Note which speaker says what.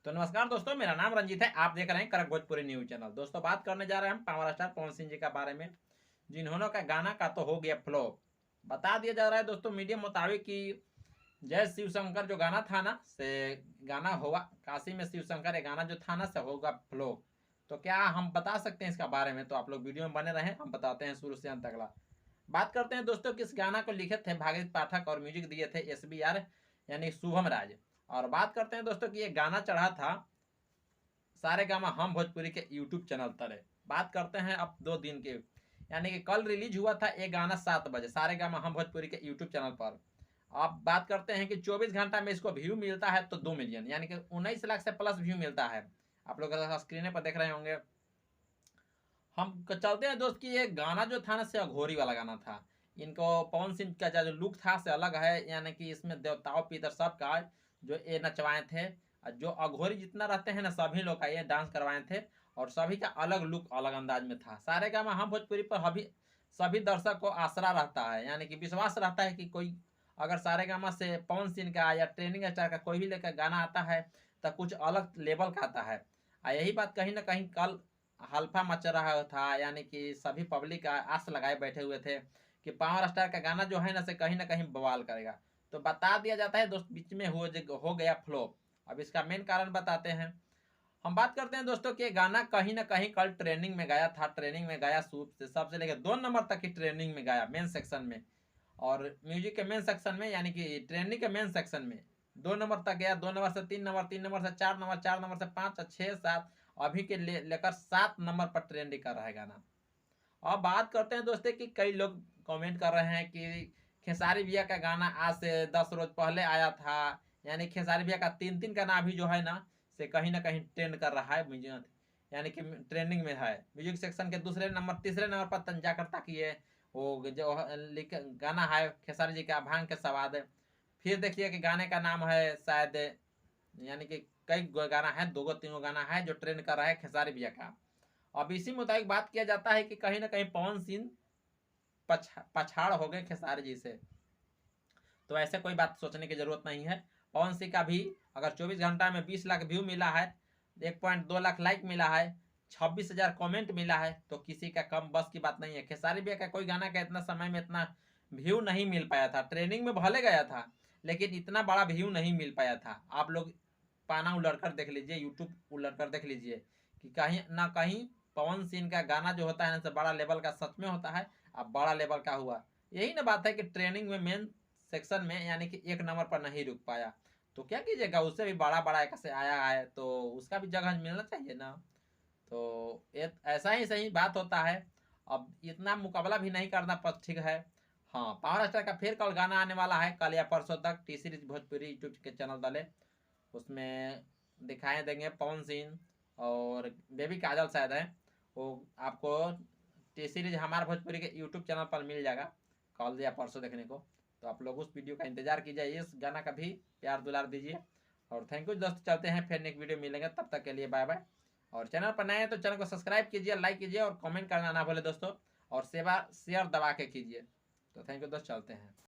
Speaker 1: तो नमस्कार दोस्तों, मेरा नाम रंजीत है। आप देख रहे हैं कड़क भोजपुरी न्यूज चैनल। दोस्तों, बात करने जा रहे हैं हम पावर स्टार पवन सिंह जी के बारे में, जिन्होंने का गाना का तो हो गया फ्लॉप। बता दिया जा रहा है दोस्तों मीडिया मुताबिक कि जय शिव शंकर जो गाना था ना से गाना हुआ काशी में शिव शंकर ये गाना जो था ना से होगा फ्लॉप। तो क्या हम बता सकते हैं इसका बारे में? तो आप लोग वीडियो में बने रहें, हम बताते हैं शुरू से अंत तक। बात करते हैं दोस्तों कि इस गाना को लिखे थे भागीरथ पाठक और म्यूजिक दिए थे SBR यानी शुभम राज। और बात करते हैं दोस्तों कि ये गाना चढ़ा था सारे गामा हम भोजपुरी के यूट्यूब चैनल पर। बात करते हैं अब 2 दिन के, यानी कि कल रिलीज हुआ था ये गाना 7 बजे सारे गामा हम भोजपुरी के यूट्यूब चैनल पर। अब बात करते हैं कि 24 घंटा में इसको व्यू मिलता है तो 2 मिलियन यानी कि 19 लाख से प्लस व्यू मिलता है। आप लोग स्क्रीन पर देख रहे होंगे। हम चलते हैं दोस्त कि ये गाना जो था ना से अघोरी वाला गाना था। इनको पवन सिंह का जो लुक था से अलग है, यानी कि इसमें देवताओं पितर सब का जो ये नचवाए थे। जो अघोरी जितना रहते हैं ना सभी लोग का ये डांस करवाए थे, और सभी का अलग लुक अलग अंदाज में था। सारे गामा हम भोजपुरी पर अभी सभी दर्शक को आसरा रहता है, यानी कि विश्वास रहता है कि कोई अगर सारे गामा से पवन सिंह का या ट्रेनिंग स्टार का कोई भी लेकर गाना आता है तो कुछ अलग लेवल का आता है। यही बात कहीं ना कहीं कल हल्फा मच रहा था, यानी कि सभी पब्लिक आस लगाए बैठे हुए थे कि पावर स्टार का गाना जो है ना कहीं बवाल करेगा। तो बता दिया जाता है दोस्त बीच में हो गया फ्लॉप। अब इसका मेन कारण बताते हैं। हम बात करते हैं दोस्तों कि गाना कहीं ना कहीं कल ट्रेनिंग में गाया था। ट्रेनिंग में गाया सूप से सबसे लेकर 2 नंबर तक की ट्रेनिंग में गाया मेन सेक्शन में, और म्यूजिक के मेन सेक्शन में यानी कि ट्रेनिंग के मेन सेक्शन में 2 नंबर तक गया। 2 नंबर से 3 नंबर, 3 नंबर से 4 नंबर, 4 नंबर से 5, 6, 7, अभी के लेकर 7 नंबर पर ट्रेंडिंग कर रहा है गाना। अब बात करते हैं दोस्तों कि कई लोग कमेंट कर रहे हैं कि खेसारी भैया का गाना आज से 10 रोज पहले आया था, यानी खेसारी भैया का 3-3 गाना अभी जो है ना कहीं ट्रेंड कर रहा है म्यूजिक, यानी कि ट्रेंडिंग में है। म्यूजिक सेक्शन के दूसरे नंबर तीसरे नंबर पर तंजा करता किए वो जो गाना है खेसारी जी का भांग के सवाद। फिर देखिए कि गाने का नाम है शायद, यानी कि कई गाना है, 2-3 गाना है जो ट्रेंड कर रहा है खेसारी भैया का। अब इसी मुताबिक बात किया जाता है कि कहीं ना कहीं पवन सिंह पछाड़ हो गए खेसारी जी से। तो ऐसे कोई बात सोचने की जरूरत नहीं है। पवन सिंह का भी अगर 24 घंटा में 20 लाख व्यू मिला है, 1.2 लाख लाइक मिला है, 26,000 कमेंट मिला है, तो किसी का कम बस की बात नहीं है। खेसारी भैया का कोई गाना का इतना समय में इतना व्यू नहीं मिल पाया था। ट्रेनिंग में भले गया था लेकिन इतना बड़ा व्यू नहीं मिल पाया था। आप लोग पाना उलट कर देख लीजिए, यूट्यूब उलट कर देख लीजिए कि कहीं ना कहीं पवन सिंह का गाना जो होता है ना बड़ा लेवल का सच में होता है। अब बड़ा लेवल का हुआ, यही ना बात है कि ट्रेनिंग में मेन सेक्शन में यानी कि 1 नंबर पर नहीं रुक पाया। तो क्या कीजिएगा, उससे भी बड़ा बड़ा एक से आया है तो उसका भी जगह मिलना चाहिए ना। तो ऐसा ही सही बात होता है। अब इतना मुकाबला भी नहीं करना पर ठीक है। हाँ, पावर स्टार का फिर कल गाना आने वाला है, कल या परसों तक टी सीरीज भोजपुरी यूट्यूब के चैनल डाले, उसमें दिखाए देंगे पवन सिंह और बेबी काजल शायद है। वो आपको टी सीरीज हमारे भोजपुरी के यूट्यूब चैनल पर मिल जाएगा कल या परसों देखने को। तो आप लोग उस वीडियो का इंतजार कीजिए, इस गाना का भी प्यार दुलार दीजिए। और थैंक यू दोस्त, चलते हैं फिर नेक्स्ट वीडियो मिलेंगे, तब तक के लिए बाय बाय। और चैनल पर नए हैं तो चैनल को सब्सक्राइब कीजिए, लाइक कीजिए और कमेंट करना ना भूले दोस्तों, और सेवा शेयर दबा के कीजिए। तो थैंक यू दोस्त, चलते हैं।